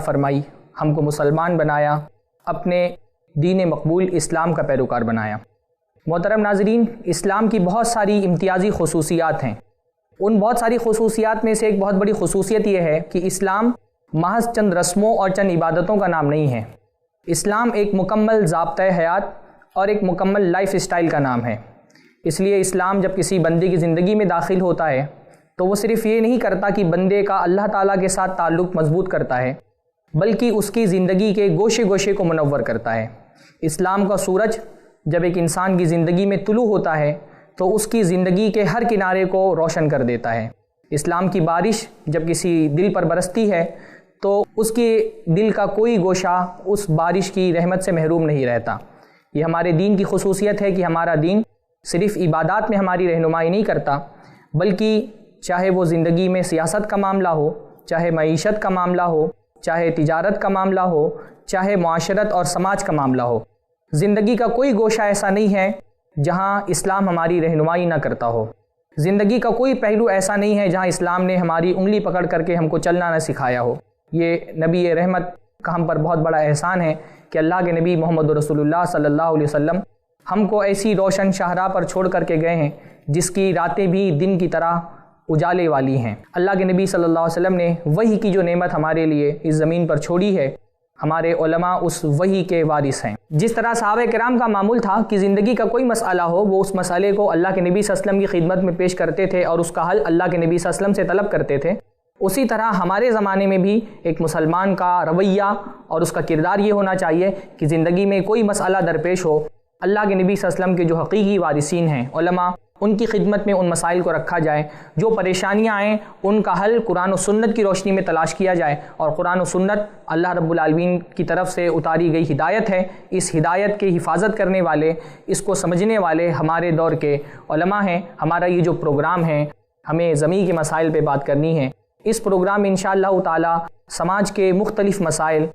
فرمائی، ہم کو مسلمان بنایا، اپنے دین مقبول اسلام کا پیروکار بنایا۔ محترم ناظرین، اسلام کی بہت ساری امتیازی خصوصیات ہیں۔ ان بہت ساری خصوصیات میں سے ایک بہت بڑی خصوصیت یہ ہے کہ اسلام محض چند رسموں اور چند عبادتوں کا نام نہیں ہے۔ اسلام ایک مکمل ضابطۂ حیات اور ایک مکمل لائف اسٹائل کا نام ہے۔ اس لیے اسلام جب کسی بندے کی زندگی میں داخل ہوتا ہے تو وہ صرف یہ نہیں کرتا کہ بندے کا اللہ تعالیٰ کے ساتھ تعلق مضبوط کرتا ہے، بلکہ اس کی زندگی کے گوشے گوشے کو منور کرتا ہے۔ اسلام کا سورج جب ایک انسان کی زندگی میں طلوع ہوتا ہے تو اس کی زندگی کے ہر کنارے کو روشن کر دیتا ہے۔ اسلام کی بارش جب کسی دل پر برستی ہے تو اس کے دل کا کوئی گوشہ اس بارش کی رحمت سے محروم نہیں رہتا۔ یہ ہمارے دین کی خصوصیت ہے کہ ہمارا دین صرف عبادات میں ہماری رہنمائی نہیں کرتا، بلکہ چاہے وہ زندگی میں سیاست کا معاملہ ہو، چاہے معیشت کا معاملہ ہو، چاہے تجارت کا معاملہ ہو، چاہے معاشرت اور سماج کا معاملہ ہو، زندگی کا کوئی گوشہ ایسا نہیں ہے جہاں اسلام ہماری رہنمائی نہ کرتا ہو۔ زندگی کا کوئی پہلو ایسا نہیں ہے جہاں اسلام نے ہماری انگلی پکڑ کر کے ہم کو چلنا نہ سکھایا ہو۔ یہ نبی رحمت کا ہم پر بہت بڑا احسان ہے کہ اللہ کے نبی محمد رسول اللہ صلی اللہ علیہ وسلم ہم کو ایسی روشن شاہراہ پر چھوڑ کر کے گئے ہیں جس کی راتیں بھی دن کی طرح اجالے والی ہیں۔ اللہ کے نبی صلی اللہ علیہ وسلم نے وحی کی جو نعمت ہمارے لیے اس زمین پر چھوڑی ہے، ہمارے علماء اس وحی کے وارث ہیں۔ جس طرح صحابہ کرام کا معمول تھا کہ زندگی کا کوئی مسئلہ ہو وہ اس مسئلے کو اللہ کے نبی صلی اللہ علیہ وسلم کی خدمت میں پیش کرتے تھے اور اس کا حل اللہ کے نبی صلی اللہ علیہ وسلم سے طلب کرتے تھے، اسی طرح ہمارے زمانے میں بھی ایک مسلمان کا رویہ اور اس کا کردار یہ ہونا چاہیے کہ زندگی میں کوئی مسئلہ درپیش ہو، اللہ کے نبی صلی اللہ علیہ وسلم کے جو حقیقی وارثین ہیں علماء، ان کی خدمت میں ان مسائل کو رکھا جائے، جو پریشانیاں آئیں ان کا حل قرآن و سنت کی روشنی میں تلاش کیا جائے، اور قرآن و سنت اللہ رب العالمین کی طرف سے اتاری گئی ہدایت ہے۔ اس ہدایت کی حفاظت کرنے والے، اس کو سمجھنے والے ہمارے دور کے علماء ہیں۔ ہمارا یہ جو پروگرام ہے، ہمیں زمین کے مسائل پہ بات کرنی ہے۔ اس پروگرام میں انشاءاللہ تعالی سماج کے مختلف مسائل،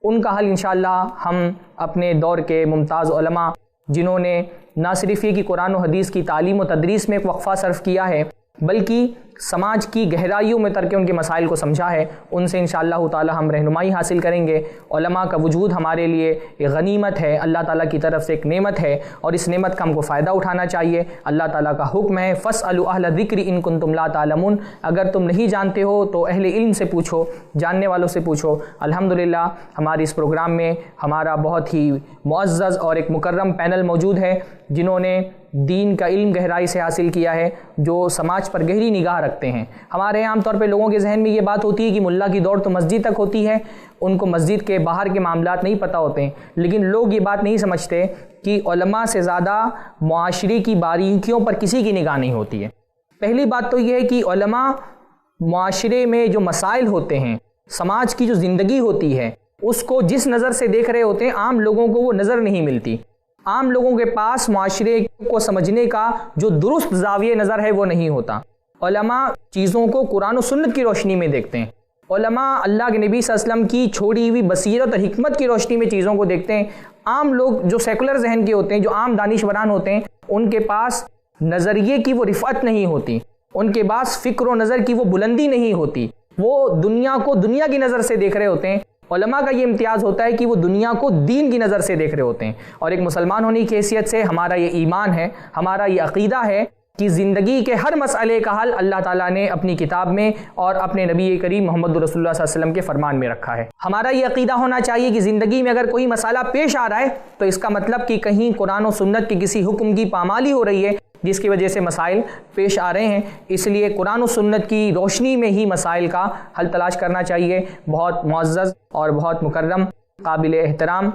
ان کا حل انشاءاللہ ہم اپنے دور کے ممتاز علماء جنہوں نے نہ صرف یہ کہ قرآن و حدیث کی تعلیم و تدریس میں ایک وقفہ صرف کیا ہے، بلکہ سماج کی گہرائیوں میں تر کے ان کے مسائل کو سمجھا ہے، ان سے انشاءاللہ تعالی ہم رہنمائی حاصل کریں گے۔ علماء کا وجود ہمارے لیے ایک غنیمت ہے، اللہ تعالیٰ کی طرف سے ایک نعمت ہے، اور اس نعمت کا ہم کو فائدہ اٹھانا چاہیے۔ اللہ تعالیٰ کا حکم ہے فَاسْأَلُوا أَهْلَ الذِّكْرِ إِن كُنتُمْ لَا تَعْلَمُونَ، اگر تم نہیں جانتے ہو تو اہل علم سے پوچھو، جاننے والوں سے پوچھو۔ الحمدللہ ہماری اس پروگرام میں ہمارا بہت ہی معزز اور ایک مکرم پینل موجود ہے جنہوں نے دین کا علم گہرائی سے حاصل کیا ہے، جو سماج پر گہری نگاہ رکھتے ہیں۔ ہمارے عام طور پہ لوگوں کے ذہن میں یہ بات ہوتی ہے کہ ملا کی دوڑ تو مسجد تک ہوتی ہے، ان کو مسجد کے باہر کے معاملات نہیں پتہ ہوتے ہیں، لیکن لوگ یہ بات نہیں سمجھتے کہ علماء سے زیادہ معاشرے کی باریکیوں پر کسی کی نگاہ نہیں ہوتی ہے۔ پہلی بات تو یہ ہے کہ علماء معاشرے میں جو مسائل ہوتے ہیں، سماج کی جو زندگی ہوتی ہے، اس کو جس نظر سے دیکھ رہے ہوتے ہیں عام لوگوں کو وہ نظر نہیں ملتی۔ عام لوگوں کے پاس معاشرے کو سمجھنے کا جو درست زاویہ نظر ہے وہ نہیں ہوتا۔ علماء چیزوں کو قرآن و سنت کی روشنی میں دیکھتے ہیں، علماء اللہ کے نبی صلی اللہ علیہ وسلم کی چھوڑی ہوئی بصیرت اور حکمت کی روشنی میں چیزوں کو دیکھتے ہیں۔ عام لوگ جو سیکولر ذہن کے ہوتے ہیں، جو عام دانشوران ہوتے ہیں، ان کے پاس نظریے کی وہ رفعت نہیں ہوتی، ان کے پاس فکر و نظر کی وہ بلندی نہیں ہوتی، وہ دنیا کو دنیا کی نظر سے دیکھ رہے ہوتے ہیں۔ علماء کا یہ امتیاز ہوتا ہے کہ وہ دنیا کو دین کی نظر سے دیکھ رہے ہوتے ہیں، اور ایک مسلمان ہونے کی حیثیت سے ہمارا یہ ایمان ہے، ہمارا یہ عقیدہ ہے کہ زندگی کے ہر مسئلے کا حل اللہ تعالیٰ نے اپنی کتاب میں اور اپنے نبی کریم محمد رسول اللہ صلی اللہ علیہ وسلم کے فرمان میں رکھا ہے۔ ہمارا یہ عقیدہ ہونا چاہیے کہ زندگی میں اگر کوئی مسئلہ پیش آ رہا ہے تو اس کا مطلب کہ کہیں قرآن و سنت کے کسی حکم کی پامالی ہو رہی ہے جس کی وجہ سے مسائل پیش آ رہے ہیں، اس لیے قرآن و سنت کی روشنی میں ہی مسائل کا حل تلاش کرنا چاہیے۔ بہت معزز اور بہت مکرم، قابل احترام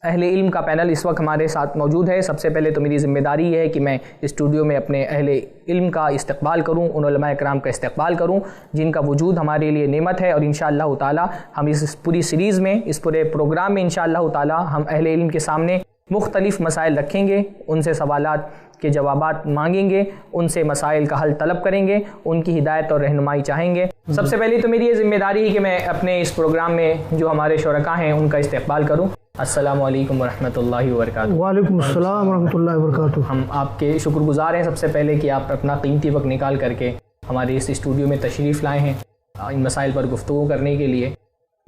اہل علم کا پینل اس وقت ہمارے ساتھ موجود ہے۔ سب سے پہلے تو میری ذمہ داری یہ ہے کہ میں اسٹوڈیو میں اپنے اہل علم کا استقبال کروں، ان علماء کرام کا استقبال کروں جن کا وجود ہمارے لیے نعمت ہے، اور انشاءاللہ تعالی ہم اس پوری سیریز میں، اس پورے پروگرام میں انشاءاللہ تعالی ہم اہل علم کے سامنے مختلف مسائل رکھیں گے، ان سے سوالات کے جوابات مانگیں گے، ان سے مسائل کا حل طلب کریں گے، ان کی ہدایت اور رہنمائی چاہیں گے۔ سب سے پہلے تو میری یہ ذمہ داری ہے کہ میں اپنے اس پروگرام میں جو ہمارے شرکاء ہیں ان کا استقبال کروں۔ السلام علیکم ورحمۃ اللہ وبرکاتہ۔ وعلیکم السلام ورحمۃ اللہ وبرکاتہ۔ ہم آپ کے شکر گزار ہیں سب سے پہلے کہ آپ اپنا قیمتی وقت نکال کر کے ہمارے اس اسٹوڈیو میں تشریف لائے ہیں ان مسائل پر گفتگو کرنے کے لیے۔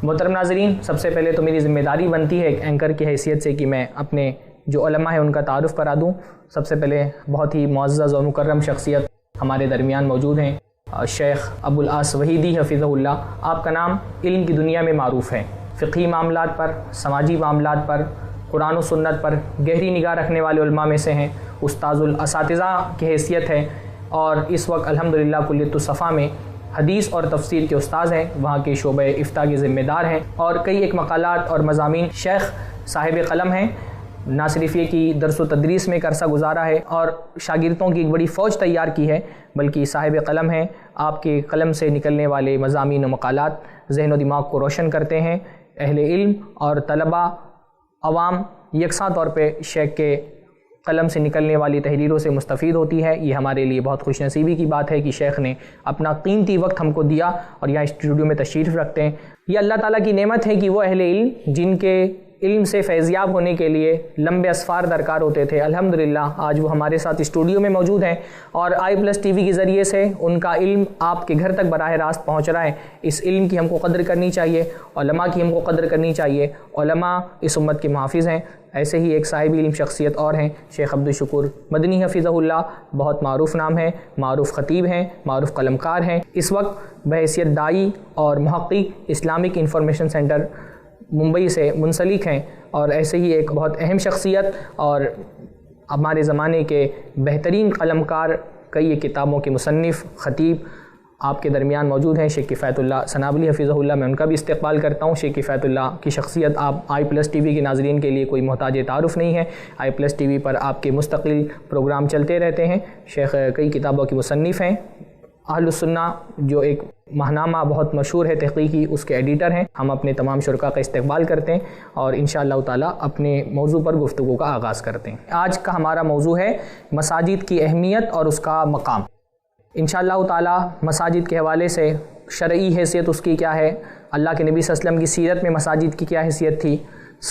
محترم ناظرین، سب سے پہلے تو میری ذمہ داری بنتی ہے ایک اینکر کی حیثیت سے کہ میں اپنے جو علماء ہیں ان کا تعارف کرا دوں۔ سب سے پہلے بہت ہی معزز اور مکرم شخصیت ہمارے درمیان موجود ہیں، شیخ ابو العاص وحیدی حفظہ اللہ۔ آپ کا نام علم کی دنیا میں معروف ہے، فقہی معاملات پر، سماجی معاملات پر، قرآن و سنت پر گہری نگاہ رکھنے والے علماء میں سے ہیں، استاذ الاساتذہ کی حیثیت ہے، اور اس وقت الحمدللہ کلیۃ الصفا میں حدیث اور تفسیر کے استاذ ہیں، وہاں کے شعبہ افتاء کے ذمہ دار ہیں، اور کئی ایک مقالات اور مضامین شیخ صاحب قلم ہیں۔ نہ صرف یہ کہ درس و تدریس میں عرصہ گزارا ہے اور شاگردوں کی ایک بڑی فوج تیار کی ہے، بلکہ صاحب قلم ہیں۔ آپ کے قلم سے نکلنے والے مضامین و مقالات ذہن و دماغ کو روشن کرتے ہیں۔ اہل علم اور طلباء عوام یکساں طور پہ شیخ کے قلم سے نکلنے والی تحریروں سے مستفید ہوتی ہے۔ یہ ہمارے لیے بہت خوش نصیبی کی بات ہے کہ شیخ نے اپنا قیمتی وقت ہم کو دیا اور یہاں اسٹوڈیو میں تشریف رکھتے ہیں۔ یہ اللہ تعالیٰ کی نعمت ہے کہ وہ اہل علم جن کے علم سے فیضیاب ہونے کے لیے لمبے اسفار درکار ہوتے تھے، الحمدللہ آج وہ ہمارے ساتھ اسٹوڈیو میں موجود ہیں، اور i+TV کے ذریعے سے ان کا علم آپ کے گھر تک براہ راست پہنچ رہا ہے۔ اس علم کی ہم کو قدر کرنی چاہیے، علماء کی ہم کو قدر کرنی چاہیے۔ علماء اس امت کے محافظ ہیں۔ ایسے ہی ایک صاحب علم شخصیت اور ہیں، شیخ عبدالشکور مدنی حفظہ اللہ، بہت معروف نام ہے، معروف خطیب ہیں، معروف قلمکار ہیں۔ اس وقت بحیثیت داعی اور محقق اسلامک انفارمیشن سینٹر ممبئی سے منسلک ہیں، اور ایسے ہی ایک بہت اہم شخصیت اور ہمارے زمانے کے بہترین قلمکار، کئی ایک کتابوں کے مصنف، خطیب آپ کے درمیان موجود ہیں، شیخ کفایت اللہ سنابلی حفظہ اللہ۔ میں ان کا بھی استقبال کرتا ہوں۔ شیخ کفایت اللہ کی شخصیت آپ i+TV کے ناظرین کے لیے کوئی محتاج تعارف نہیں ہے۔ i+TV پر آپ کے مستقل پروگرام چلتے رہتے ہیں۔ شیخ کئی کتابوں کے مصنف ہیں۔ اہل السنہ جو ایک ماہنامہ بہت مشہور ہے تحقیقی، اس کے ایڈیٹر ہیں۔ ہم اپنے تمام شرکاء کا استقبال کرتے ہیں اور انشاءاللہ تعالیٰ اپنے موضوع پر گفتگو کا آغاز کرتے ہیں۔ آج کا ہمارا موضوع ہے مساجد کی اہمیت اور اس کا مقام۔ انشاءاللہ تعالیٰ مساجد کے حوالے سے شرعی حیثیت اس کی کیا ہے، اللہ کے نبی صلی اللہ علیہ وسلم کی سیرت میں مساجد کی کیا حیثیت تھی،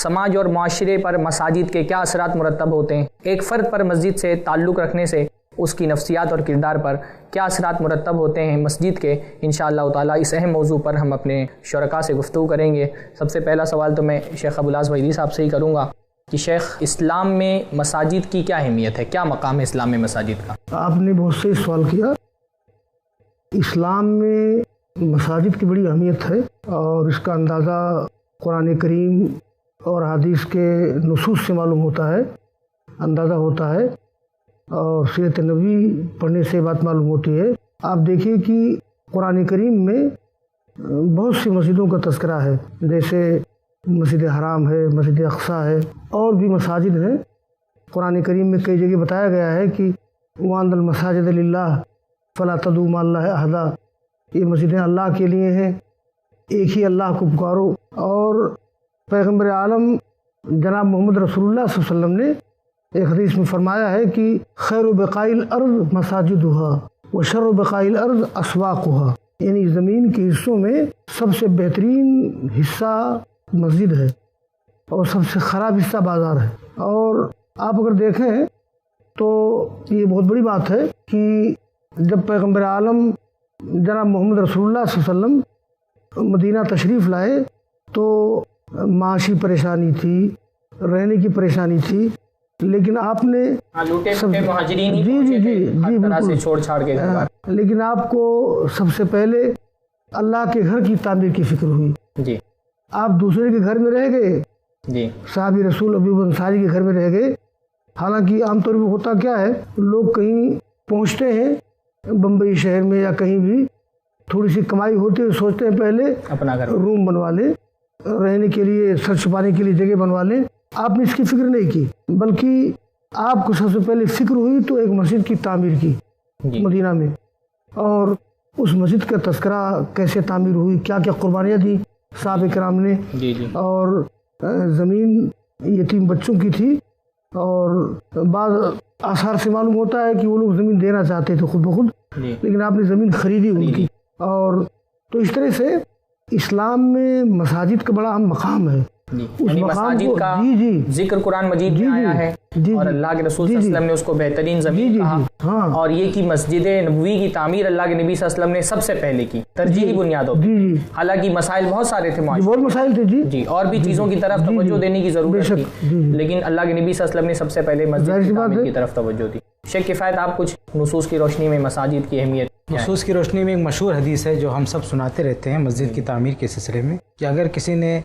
سماج اور معاشرے پر مساجد کے کیا اثرات مرتب ہوتے ہیں، ایک فرد پر مسجد سے تعلق رکھنے سے اس کی نفسیات اور کردار پر کیا اثرات مرتب ہوتے ہیں مسجد کے، انشاءاللہ تعالیٰ اس اہم موضوع پر ہم اپنے شرکاء سے گفتگو کریں گے۔ سب سے پہلا سوال تو میں شیخ ابو العاص وحیدی صاحب سے ہی کروں گا کہ شیخ، اسلام میں مساجد کی کیا اہمیت ہے، کیا مقام ہے اسلام میں مساجد کا؟ آپ نے بہت صحیح سوال کیا۔ اسلام میں مساجد کی بڑی اہمیت ہے، اور اس کا اندازہ قرآن کریم اور حدیث کے نصوص سے معلوم ہوتا ہے، اندازہ ہوتا ہے، اور سیرت نبوی پڑھنے سے بات معلوم ہوتی ہے۔ آپ دیکھیں کہ قرآن کریم میں بہت سی مسجدوں کا تذکرہ ہے، جیسے مسجد حرام ہے، مسجد اقصیٰ ہے، اور بھی مساجد ہیں۔ قرآن کریم میں کئی جگہ بتایا گیا ہے کہ وَأَنَّ الْمَسَاجِدَ لِلَّهِ فَلَا تَدْعُوا مَعَ اللَّهِ أَحَدًا، یہ مسجدیں اللہ کے لیے ہیں، ایک ہی اللہ کو پکارو۔ اور پیغمبر عالم جناب محمد رسول اللہ صلی اللہ علیہ وسلم نے ایک حدیث میں فرمایا ہے کہ خیر بقاء الارض مساجدها وشر بقاء الارض اسواقها، یعنی زمین کے حصوں میں سب سے بہترین حصہ مسجد ہے اور سب سے خراب حصہ بازار ہے۔ اور آپ اگر دیکھیں تو یہ بہت بڑی بات ہے کہ جب پیغمبر عالم جناب محمد رسول اللہ صلی اللہ علیہ وسلم مدینہ تشریف لائے تو معاشی پریشانی تھی، رہنے کی پریشانی تھی، لیکن آپ نے لیکن آپ کو سب سے پہلے اللہ کے گھر کی تعمیر کی فکر ہوئی جی۔ آپ دوسرے کے گھر میں رہ گئے جی، صحابی رسول ابو انصاری کے گھر میں رہ گئے۔ حالانکہ عام طور پہ ہوتا کیا ہے، لوگ کہیں پہنچتے ہیں بمبئی شہر میں یا کہیں بھی، تھوڑی سی کمائی ہوتی ہے، سوچتے ہیں پہلے اپنا گھر روم بنوا لیں، رہنے کے لیے سر چھپانے کے لیے جگہ بنوا لیں۔ آپ نے اس کی فکر نہیں کی، بلکہ آپ کو سب سے پہلے فکر ہوئی تو ایک مسجد کی تعمیر کی مدینہ میں، اور اس مسجد کا تذکرہ کیسے تعمیر ہوئی، کیا کیا قربانیاں دی صحابہ کرام نے، اور زمین یتیم بچوں کی تھی، اور بعض آثار سے معلوم ہوتا ہے کہ وہ لوگ زمین دینا چاہتے تھے خود بخود، لیکن آپ نے زمین خریدی ان کی۔ اور تو اس طرح سے اسلام میں مساجد کا بڑا اہم مقام ہے۔ یعنی مساجد کا ذکر قرآن مجید میں آیا ہے اور اللہ کے رسول صلی اللہ علیہ وسلم نے اس کو بہترین زمین کہا، اور یہ کی مسجد نبوی کی تعمیر اللہ کے نبی صلی اللہ علیہ وسلم نے سب سے پہلے کی ترجیحی بنیادوں پر، حالانکہ مسائل بہت سارے تھے بہت مسائل تھے جی، اور بھی چیزوں کی طرف توجہ دینے کی ضرورت تھی، لیکن اللہ کے نبی صلی اللہ علیہ وسلم نے سب سے پہلے مسجد کی تعمیر کی طرف توجہ دی۔ شیخ کفایت، آپ کچھ نصوص کی روشنی میں مساجد کی اہمیت؟ نصوص کی روشنی میں ایک مشہور حدیث ہے جو ہم سب سناتے رہتے ہیں مسجد کی تعمیر کے سلسلے میں، کہ اگر کسی نے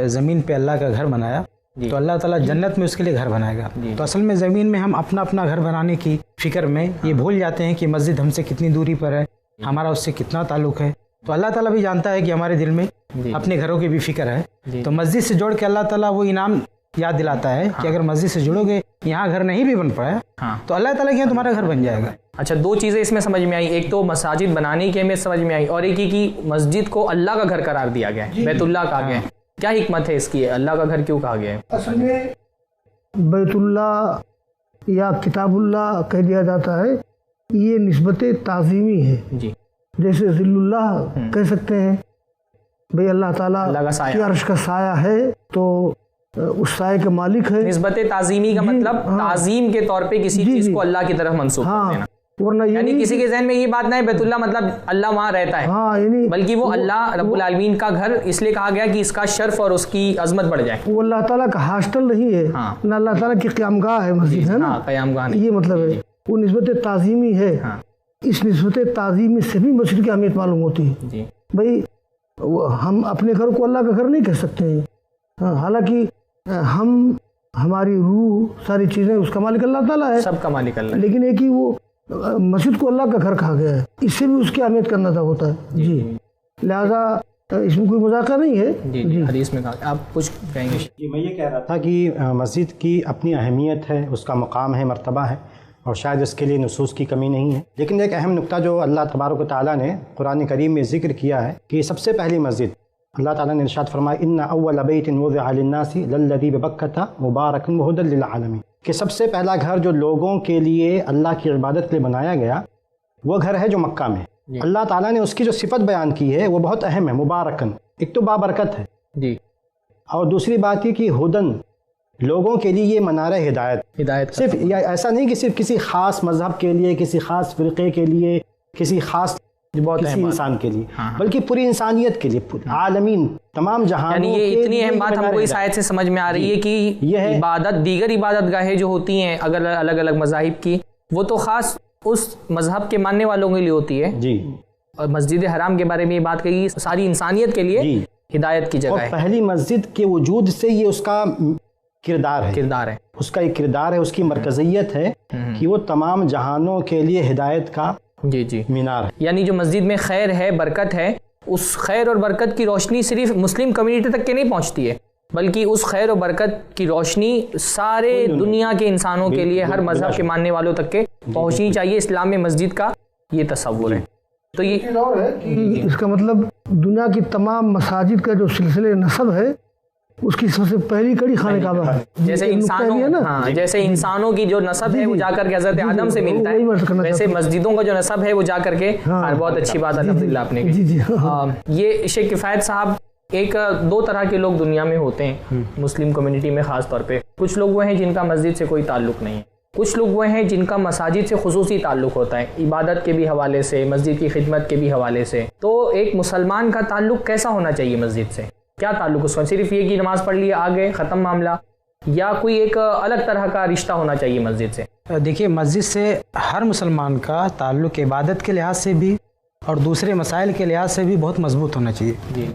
زمین پہ اللہ کا گھر بنایا تو اللہ تعالیٰ جنت میں اس کے لیے گھر بنائے گا۔ تو اصل میں زمین میں ہم اپنا اپنا گھر بنانے کی فکر میں یہ بھول جاتے ہیں کہ مسجد ہم سے کتنی دوری پر ہے، ہمارا اس سے کتنا تعلق ہے۔ تو اللہ تعالیٰ بھی جانتا ہے کہ ہمارے دل میں اپنے گھروں کی بھی فکر ہے، تو مسجد سے جوڑ کے اللہ تعالیٰ وہ انعام یاد دلاتا ہے کہ اگر مسجد سے جڑو گے، یہاں گھر نہیں بھی بن پڑا تو اللہ تعالیٰ کے یہاں تمہارا گھر بن جائے گا۔ اچھا، دو چیزیں اس میں سمجھ میں آئی، ایک تو مساجد بنانے کی اہمیت سمجھ میں آئی، اور ایک ہی کہ مسجد کو اللہ کا گھر قرار دیا گیا ہے، بیت اللہ کہا گیا ہے۔ کیا حکمت ہے اس کی، اللہ کا گھر کیوں کہا گیا ہے؟ اصل میں بیت اللہ یا کتاب اللہ کہہ دیا جاتا ہے، یہ نسبت تعظیمی ہے جی، جیسے ذل اللہ کہہ سکتے ہیں، بھئی اللہ تعالیٰ کی عرش کا سایہ ہے تو اس سائے کے مالک ہے۔ نسبت تعظیمی کا مطلب تعظیم کے طور پہ کسی چیز کو اللہ کی طرف منسوب کر دینا، ورنہ یعنی کسی کے ذہن میں یہ بات نہ ہے بیت اللہ مطلب اللہ وہاں رہتا ہے، بلکہ وہ اللہ رب العالمین کا گھر اس لیے کہا گیا کہ اس کا شرف اور اس کی عظمت بڑھ جائے۔ وہ اللہ تعالیٰ کا ہاسٹل نہیں ہے، نہ اللہ تعالیٰ کی قیام گاہ ہے، مسجد ہے نا، قیام گاہ، یہ مطلب ہے وہ نسبت تعظیمی ہے۔ اس نسبت تعظیمی سے بھی مسجد کی اہمیت معلوم ہوتی ہے۔ بھائی ہم اپنے گھر کو اللہ کا گھر نہیں کہہ سکتے ہیں، حالانکہ ہماری روح ساری چیزیں اس کا مالک اللہ تعالیٰ ہے، سب کا مالک اللہ، لیکن ایک ہی وہ مسجد کو اللہ کا گھر کہا گیا ہے، اس سے بھی اس کی اہمیت کرنا تھا ہوتا ہے جی، لہذا اس میں کوئی مذاکرہ نہیں ہے جی۔ حدیث میں کہا، آپ کچھ کہیں گے؟ جی، میں یہ کہہ رہا تھا کہ مسجد کی اپنی اہمیت ہے، اس کا مقام ہے، مرتبہ ہے، اور شاید اس کے لیے نصوص کی کمی نہیں ہے، لیکن ایک اہم نقطہ جو اللہ تبارک و تعالیٰ نے قرآن کریم میں ذکر کیا ہے کہ سب سے پہلی مسجد اللہ تعالیٰ نے ارشاد فرمایا ان اول بیت وضع للناس للذی ببکۃ مبارک وہدی للعالمین، کہ سب سے پہلا گھر جو لوگوں کے لیے اللہ کی عبادت کے لیے بنایا گیا وہ گھر ہے جو مکہ میں۔ اللہ تعالیٰ نے اس کی جو صفت بیان کی ہے وہ بہت اہم ہے، مبارکن، ایک تو بابرکت ہے جی، اور دوسری بات یہ کہ ہدن، لوگوں کے لیے یہ منارہ ہدایت، صرف ایسا نہیں کہ صرف کسی خاص مذہب کے لیے، کسی خاص فرقے کے لیے، کسی خاص کسی انسان کے لیے، بلکہ پوری انسانیت کے لیے، عالمین، تمام جہان۔ یعنی یہ اتنی اہم بات ہم کو اس آیت سے سمجھ میں آ رہی ہے کہ عبادت، دیگر عبادت گاہیں جو ہوتی ہیں اگر الگ الگ مذاہب کی، وہ تو خاص اس مذہب کے ماننے والوں کے لیے ہوتی ہے جی، اور مسجد حرام کے بارے میں یہ بات کہی ساری انسانیت کے لیے ہدایت کی جگہ ہے۔ پہلی مسجد کے وجود سے یہ اس کا کردار ہے، اس کا ایک کردار ہے، اس کی مرکزیت ہے کہ وہ تمام جہانوں کے لیے ہدایت کا جی مینار ہے۔ یعنی جو مسجد میں خیر ہے، برکت ہے، اس خیر اور برکت کی روشنی صرف مسلم کمیونٹی تک کے نہیں پہنچتی ہے، بلکہ اس خیر و برکت کی روشنی سارے دنیا کے انسانوں کے لیے، ہر مذہب کے ماننے والوں تک کے پہنچنی چاہیے۔ اسلام میں مسجد کا یہ تصور ہے۔ تو یہ اور ہے کہ اس کا مطلب دنیا کی تمام مساجد کا جو سلسلے نسب ہے اس کی سب سے پہلی کڑی خانہ کعبہ ہے۔ جیسے انسانوں کی جو نسب ہے وہ جا کر کے حضرت آدم سے ملتا ہے، ویسے مسجدوں کا جو نسب ہے وہ جا کر کے، بہت اچھی بات الحمدللہ آپ نے کی۔ یہ شیخ کفایت صاحب، ایک دو طرح کے لوگ دنیا میں ہوتے ہیں مسلم کمیونٹی میں خاص طور پہ، کچھ لوگ وہ ہیں جن کا مسجد سے کوئی تعلق نہیں ہے، کچھ لوگ وہ ہیں جن کا مساجد سے خصوصی تعلق ہوتا ہے، عبادت کے بھی حوالے سے، مسجد کی خدمت کے بھی حوالے سے۔ تو ایک مسلمان کا تعلق کیسا ہونا چاہیے مسجد سے؟ کیا تعلق اس کا؟ صرف یہ کہ نماز پڑھ لی آگے ختم معاملہ، یا کوئی ایک الگ طرح کا رشتہ ہونا چاہیے مسجد سے؟ دیکھیے، مسجد سے ہر مسلمان کا تعلق عبادت کے لحاظ سے بھی اور دوسرے مسائل کے لحاظ سے بھی بہت مضبوط ہونا چاہیے جی۔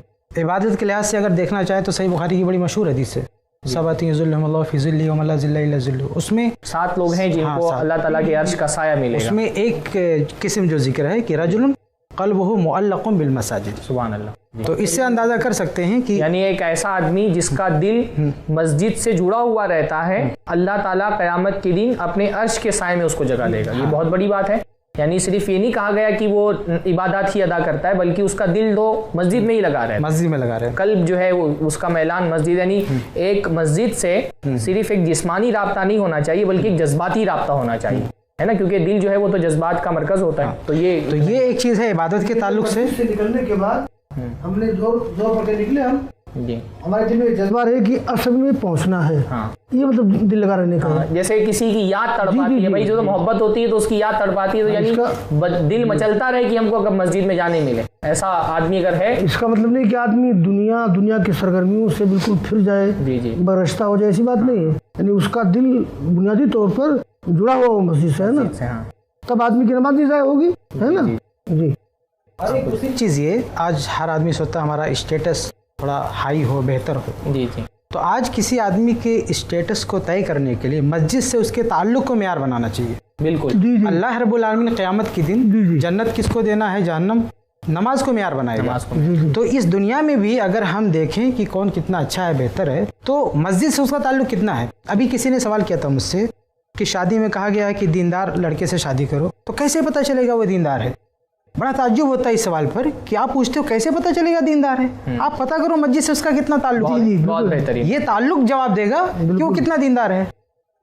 عبادت کے لحاظ سے اگر دیکھنا چاہے تو صحیح بخاری کی بڑی مشہور حدیث ہے، سبعۃ یظلهم اللہ فی ظلہ ومن لا ظل الا ظلہ، اس میں 7 لوگ ہیں جن کو اللہ تعالیٰ کے عرش کا سایہ ملے گا۔ اس میں ایک قسم جو ذکر ہے کہ رجل قلبہ معلق بالمساجد، سبحان اللہ۔ تو اس سے اندازہ کر سکتے ہیں کہ یعنی ایک ایسا آدمی جس کا دل مسجد سے جڑا ہوا رہتا ہے، اللہ تعالیٰ قیامت کے دن اپنے عرش کے سائے میں اس کو جگہ دے گا۔ یہ بہت بڑی بات ہے۔ یعنی صرف یہ نہیں کہا گیا کہ وہ عبادات ہی ادا کرتا ہے، بلکہ اس کا دل تو مسجد میں ہی لگا رہا ہے، مسجد میں لگا رہا ہے، قلب جو ہے اس کا میلان مسجد۔ یعنی ایک مسجد سے صرف ایک جسمانی رابطہ نہیں ہونا چاہیے بلکہ ایک جذباتی رابطہ ہونا چاہیے، ہے نا، کیونکہ دل جو ہے وہ تو جذبات کا مرکز ہوتا ہے۔ تو یہ ایک چیز ہے عبادت کے تعلق سے نکلنے کے بعد ہم نے زور پڑ کے نکلے، ہم جی ہمارے دل میں جذبہ رہے کہ اصل میں پہنچنا ہے. ہاں یہ مطلب دل لگا رہنے کا. جیسے کسی کی یاد تڑپاتی ہے بھائی، جو محبت ہوتی ہے تو اس کی یاد تڑپاتی ہے، تو یعنی دل مچلتا رہے کہ ہم کو کب مسجد میں جانے ملے. ایسا آدمی اگر ہے، اس کا مطلب نہیں کہ آدمی دنیا کی سرگرمیوں سے بالکل پھر جائے، برشتہ ہو جائے، ایسی بات نہیں ہے. یعنی اس کا دل بنیادی طور پر جڑا ہوا مسجد سے ہے نا، تب آدمی کی نماز نہیں ضائع ہوگی، ہے نا. جی. اور ایک دوسری چیز یہ، آج ہر آدمی سوچتا ہے ہمارا اسٹیٹس تھوڑا ہائی ہو، بہتر ہو. جی جی. تو آج کسی آدمی کے اسٹیٹس کو طے کرنے کے لیے مسجد سے اس کے تعلق کو معیار بنانا چاہیے. بالکل. اللہ رب العالمین نے قیامت کے دن جنت کس کو دینا ہے، جہنم نماز کو معیار بنائے گا. تو اس دنیا میں بھی اگر ہم دیکھیں کہ کون کتنا اچھا ہے، بہتر ہے، تو مسجد سے اس کا تعلق کتنا ہے. ابھی کسی نے سوال کیا تھا مجھ سے کہ شادی میں کہا گیا ہے کہ دیندار لڑکے سے شادی کرو، تو کیسے پتہ چلے گا وہ دیندار ہے. بڑا تعجب ہوتا ہے اس سوال پر کہ آپ پوچھتے ہو کیسے پتہ چلے گا دیندار ہے. آپ پتہ کرو مسجد سے اس کا کتنا تعلق ہے. بہت بہترین. یہ تعلق جواب دے گا کہ وہ کتنا دیندار ہے.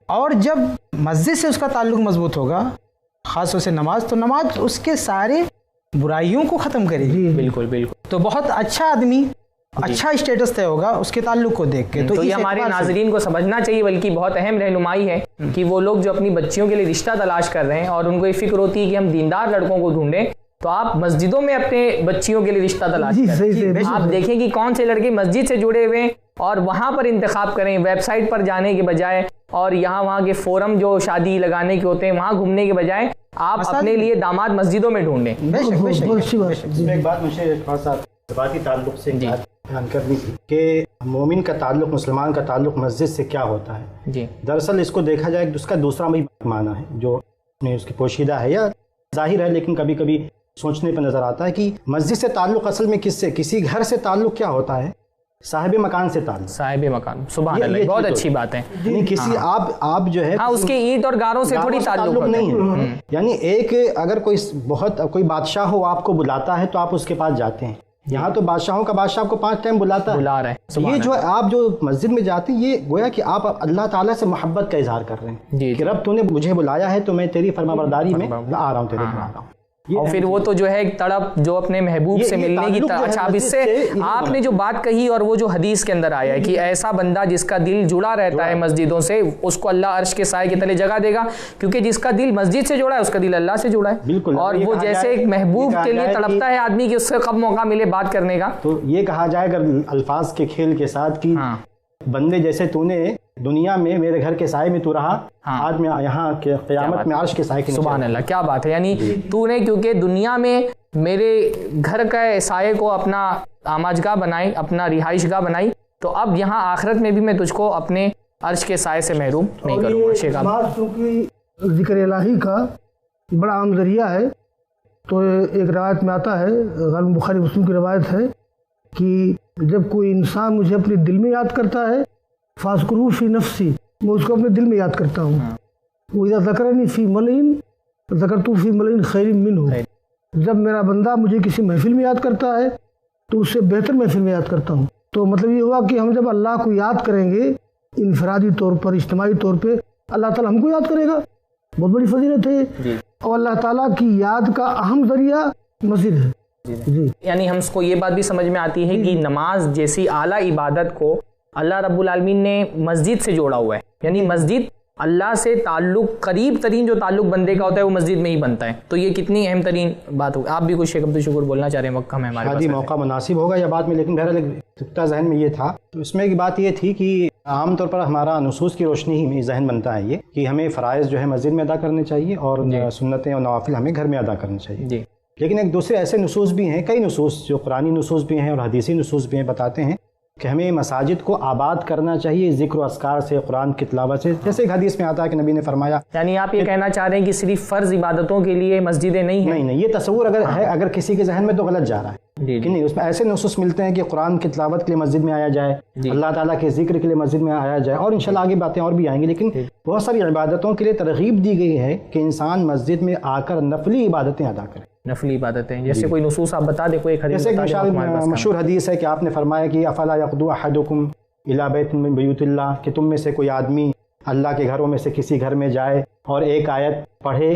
اور جب مسجد سے اس کا تعلق مضبوط ہوگا، خاص طور سے نماز، تو نماز اس کے سارے برائیوں کو ختم کرے گی. بالکل بالکل. تو بہت اچھا آدمی، اچھا اسٹیٹس طے ہوگا اس کے تعلق کو دیکھ کے. تو یہ ہمارے ناظرین کو سمجھنا چاہیے، بلکہ بہت اہم رہنمائی ہے کہ وہ لوگ جو اپنی بچیوں کے لیے رشتہ تلاش کر رہے ہیں اور ان کو یہ فکر ہوتی ہے کہ ہم دیندار لڑکوں کو ڈھونڈیں، تو آپ مسجدوں میں اپنے بچیوں کے لیے رشتہ تلاش کریں. آپ دیکھیں کہ کون سے لڑکے مسجد سے جڑے ہوئے ہیں اور وہاں پر انتخاب کریں، ویب سائٹ پر جانے کے بجائے اور وہاں کے فورم جو شادی لگانے کے ہوتے ہیں وہاں گھومنے کے بجائے آپ اپنے لیے داماد مسجدوں میں ڈھونڈیں. ایک بات مجھے تھوڑا سا ذاتی تعلق سے بیان کرنی تھی کہ مومن کا تعلق، مسلمان کا تعلق مسجد سے کیا ہوتا ہے. جی. دراصل اس کو دیکھا جائے اس کا دوسرا بھی معنی ہے جو اس کی پوشیدہ ہے یا ظاہر ہے، لیکن کبھی کبھی سوچنے پہ نظر آتا ہے کہ مسجد سے تعلق اصل میں کس سے، کسی گھر سے تعلق کیا ہوتا ہے، صاحب مکان سے تعلق. صاحب مکان، سبحان اللہ، بہت اچھی بات ہے. یعنی کسی آپ جو ہے اس کے اینٹ اور گاروں سے تھوڑی تعلق نہیں ہے. یعنی ایک اگر کوئی بادشاہ ہو آپ کو بلاتا ہے تو آپ اس کے پاس جاتے ہیں. یہاں تو بادشاہوں کا بادشاہ آپ کو 5 ٹائم بلا رہا ہے. یہ جو آپ جو مسجد میں جاتے ہیں، یہ گویا کہ آپ اللہ تعالیٰ سے محبت کا اظہار کر رہے ہیں کہ رب تو نے مجھے بلایا ہے تو میں تیری فرما برداری میں آ رہا ہوں، تیرے پاس آ رہا ہوں. اور پھر وہ تو جو ہے ایک تڑپ جو اپنے محبوب سے ملنے کی طرح. اچھا، اب اس سے آپ نے جو بات کہی اور وہ جو حدیث کے اندر آیا ہے کہ ایسا بندہ جس کا دل جڑا رہتا ہے مسجدوں سے، اس کو اللہ عرش کے سائے کے تلے جگہ دے گا، کیونکہ جس کا دل مسجد سے جڑا ہے اس کا دل اللہ سے جڑا ہے. اور وہ جیسے ایک محبوب کے لیے تڑپتا ہے آدمی کہ اس سے کب موقع ملے بات کرنے کا. تو یہ کہا جائے اگر الفاظ کے کھیل کے ساتھ کہ بندے جیسے تو نے دنیا میں میرے گھر کے سائے میں تو رہا، آج میں یہاں کے قیامت میں عرش کے سائے کے نیچے. سبحان اللہ، کیا بات ہے. یعنی تو نے کیونکہ دنیا میں میرے گھر کا سائے کو اپنا آماجگاہ بنائی، اپنا رہائش گاہ بنائی، تو اب یہاں آخرت میں بھی میں تجھ کو اپنے عرش کے سائے سے محروم نہیں کروں گا. نماز چونکہ ذکر الہی کا بڑا عام ذریعہ ہے، تو ایک روایت میں آتا ہے، غالباً بخاری مسلم کی روایت ہے کہ جب کوئی انسان مجھے اپنے دل میں یاد کرتا ہے، فاذکروا فی نفسی، میں اس کو اپنے دل میں یاد کرتا ہوں. وَإِذَا ذَكَرَنِي فِي مَلَئٍ ذَكَرْتُهُ فِي مَلَئٍ خَيْرٍ مِّنْهُ. جب میرا بندہ مجھے کسی محفل میں یاد کرتا ہے تو اس سے بہتر محفل میں یاد کرتا ہوں. تو مطلب یہ ہوا کہ ہم جب اللہ کو یاد کریں گے انفرادی طور پر، اجتماعی طور پہ، اللہ تعالیٰ ہم کو یاد کرے گا. بہت بڑی فضیلت ہے. اور اللہ تعالیٰ کی یاد کا اہم ذریعہ مسجد ہے. یعنی ہم کو یہ بات بھی سمجھ میں آتی ہے کہ نماز جیسی اعلیٰ عبادت کو اللہ رب العالمین نے مسجد سے جوڑا ہوا ہے. یعنی مسجد اللہ سے تعلق، قریب ترین جو تعلق بندے کا ہوتا ہے وہ مسجد میں ہی بنتا ہے. تو یہ کتنی اہم ترین بات ہوگی. آپ بھی کچھ شیخ عبدالشکور بولنا چاہ رہے ہیں؟ وقت ہمیں ہمارے پاس موقع مناسب ہوگا یا بعد میں، لیکن بہرحال نقطہ ذہن میں یہ تھا. تو اس میں ایک بات یہ تھی کہ عام طور پر ہمارا نصوص کی روشنی ہی میں ذہن بنتا ہے یہ کہ ہمیں فرائض جو ہے مسجد میں ادا کرنے چاہیے اور سنتیں اور نوافل ہمیں گھر میں ادا کرنے چاہیے. لیکن ایک دوسرے ایسے نصوص بھی ہیں، کئی نصوص جو قرآنی نصوص بھی ہیں اور حدیثی نصوص بھی ہیں، بتاتے ہیں کہ ہمیں مساجد کو آباد کرنا چاہیے ذکر و اذکار سے، قرآن کی تلاوت سے. جیسے ایک حدیث میں آتا ہے کہ نبی نے فرمایا، یعنی آپ یہ کہنا چاہ رہے ہیں کہ صرف فرض عبادتوں کے لیے مسجدیں نہیں ہیں؟ نہیں، یہ تصور اگر ہے، اگر کسی کے ذہن میں تو غلط جا رہا ہے کہ نہیں. اس میں ایسے نصوص ملتے ہیں کہ قرآن کی تلاوت کے لیے مسجد میں آیا جائے، اللہ تعالیٰ کے ذکر کے لیے مسجد میں آیا جائے، اور انشاءاللہ آگے باتیں اور بھی آئیں گی. لیکن بہت ساری عبادتوں کے لیے ترغیب دی گئی ہے کہ انسان مسجد میں آ کر نفلی عبادتیں ادا کرے. نفلی عبادتیں جیسے کوئی نصوص آپ بتا دیں، کوئی حدیث؟ جیسے مشہور حدیث ہے کہ آپ نے فرمایا کہ افلا یقدو احدکم الی بیت من بیوت اللہ، کہ تم میں سے کوئی آدمی اللہ کے گھروں میں سے کسی گھر میں جائے اور ایک آیت پڑھے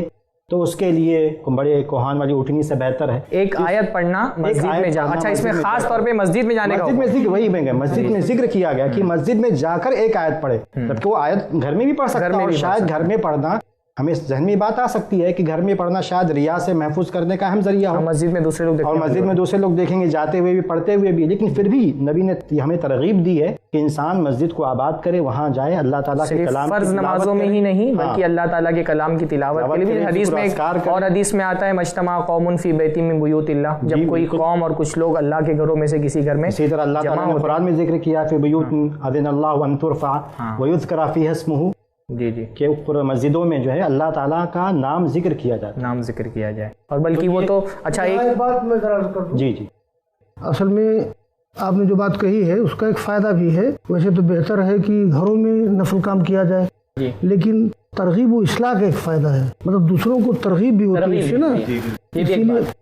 تو اس کے لیے بڑے کوہان والی اٹھنی سے بہتر ہے ایک آیت پڑھنا مسجد میں جا. اچھا اس میں خاص طور پہ مسجد میں جانے کا مسجد میں ذکر وہی میں مسجد میں ذکر کیا گیا کہ مسجد میں جا کر ایک آیت پڑھے، جبکہ وہ آیت گھر میں بھی پڑھ سکتا ہے، اور شاید گھر میں پڑھنا ہمیں ذہن میں بات آ سکتی ہے کہ گھر میں پڑھنا شاید ریا سے محفوظ کرنے کا اہم ذریعہ ہو. مسجد میں دوسرے لوگ اور مسجد میں دوسرے لوگ دیکھیں گے جاتے ہوئے بھی پڑھتے ہوئے بھی، لیکن پھر بھی نبی نے ہمیں ترغیب دی ہے کہ انسان مسجد کو آباد کرے، وہاں جائے، اللہ تعالیٰ کے کلام فرض نمازوں میں ہی نہیں بلکہ اللہ تعالیٰ کے کلام کی تلاوت کے لیے بھی. حدیث میں اور حدیث میں آتا ہے مجتمع قوم فی بیت من بیوت اللہ، جب کوئی قوم اور کچھ لوگ اللہ کے گھروں میں سے کسی گھر میں. اسی طرح اللہ تعالیٰ نے قرآن میں ذکر کیا فی بیوت اذن اللہ ان ترفع ویذکر فیہا اسمہ، جی جی کہ مسجدوں میں جو ہے اللہ تعالیٰ کا نام ذکر کیا جاتا ہے، نام ذکر کیا جائے. اور بلکہ وہ تو اچھا ایک بات میں ذرا عرض کر دوں. جی جی اصل میں آپ نے جو بات کہی ہے اس کا ایک فائدہ بھی ہے. ویسے تو بہتر ہے کہ گھروں میں نفل کام کیا جائے، لیکن ترغیب و اصلاح کا ایک فائدہ ہے، مطلب دوسروں کو ترغیب بھی ہوتی ہے اس سے نا.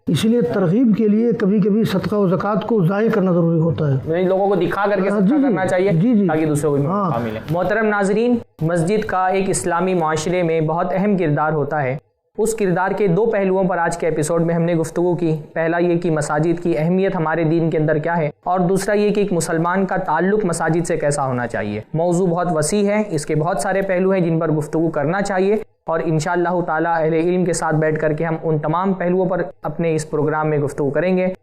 اسی لیے ترغیب کے لیے کبھی کبھی صدقہ و زکوٰۃ کو ضائع کرنا ضروری ہوتا ہے، لوگوں کو دکھا کر کے صدقہ کرنا چاہیے تاکہ دوسروں کو بھی موقع ملے. محترم ناظرین، مسجد کا ایک اسلامی معاشرے میں بہت اہم کردار ہوتا ہے. اس کردار کے دو پہلوؤں پر آج کے ایپیسوڈ میں ہم نے گفتگو کی. پہلا یہ کہ مساجد کی اہمیت ہمارے دین کے اندر کیا ہے، اور دوسرا یہ کہ ایک مسلمان کا تعلق مساجد سے کیسا ہونا چاہیے. موضوع بہت وسیع ہے، اس کے بہت سارے پہلو ہیں جن پر گفتگو کرنا چاہیے، اور انشاءاللہ تعالی اہل علم کے ساتھ بیٹھ کر کے ہم ان تمام پہلوؤں پر اپنے اس پروگرام میں گفتگو کریں گے.